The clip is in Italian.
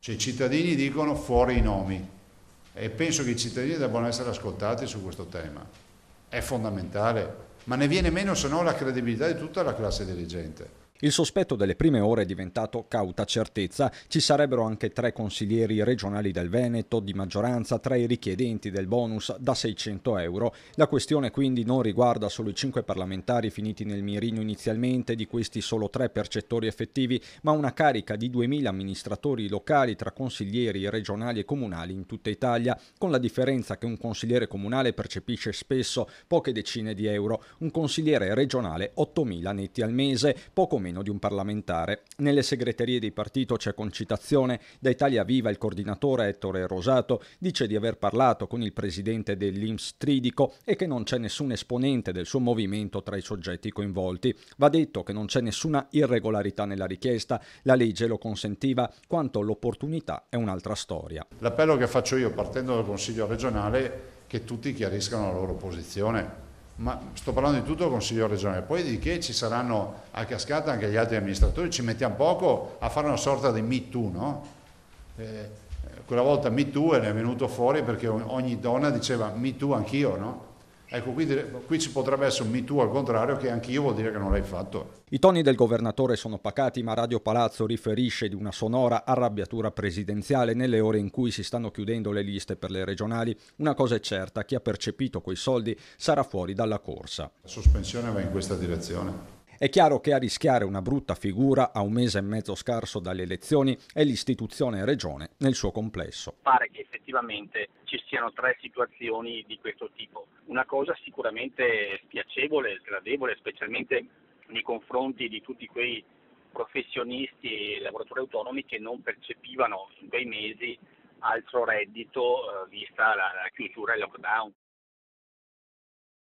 Cioè, i cittadini dicono fuori i nomi e penso che i cittadini debbano essere ascoltati su questo tema. È fondamentale, ma ne viene meno se no la credibilità di tutta la classe dirigente. Il sospetto delle prime ore è diventato cauta certezza. Ci sarebbero anche 3 consiglieri regionali del Veneto, di maggioranza, tra i richiedenti del bonus da 600 euro. La questione quindi non riguarda solo i 5 parlamentari finiti nel mirino inizialmente, di questi solo 3 percettori effettivi, ma una carica di 2000 amministratori locali tra consiglieri regionali e comunali in tutta Italia, con la differenza che un consigliere comunale percepisce spesso poche decine di euro, un consigliere regionale 8.000 netti al mese, poco meno di un parlamentare. Nelle segreterie di partito c'è concitazione. Da Italia Viva il coordinatore Ettore Rosato dice di aver parlato con il presidente dell'INPS Tridico e che non c'è nessun esponente del suo movimento tra i soggetti coinvolti. Va detto che non c'è nessuna irregolarità nella richiesta, la legge lo consentiva, quanto l'opportunità è un'altra storia. L'appello che faccio io partendo dal Consiglio regionale è che tutti chiariscano la loro posizione. Ma sto parlando di tutto il Consiglio regionale, poi di che ci saranno a cascata anche gli altri amministratori, ci mettiamo poco a fare una sorta di Me Too, no? Quella volta Me Too ne è venuto fuori perché ogni donna diceva Me Too anch'io, no? Ecco, qui ci potrebbe essere un Me Too al contrario, che anch'io vuol dire che non l'hai fatto. I toni del governatore sono pacati, ma Radio Palazzo riferisce di una sonora arrabbiatura presidenziale nelle ore in cui si stanno chiudendo le liste per le regionali. Una cosa è certa, chi ha percepito quei soldi sarà fuori dalla corsa. La sospensione va in questa direzione. È chiaro che a rischiare una brutta figura a un mese e mezzo scarso dalle elezioni è l'istituzione regione nel suo complesso. Pare che effettivamente ci siano 3 situazioni di questo tipo. Una cosa sicuramente spiacevole, sgradevole, specialmente nei confronti di tutti quei professionisti e lavoratori autonomi che non percepivano in quei mesi altro reddito vista la chiusura e il lockdown.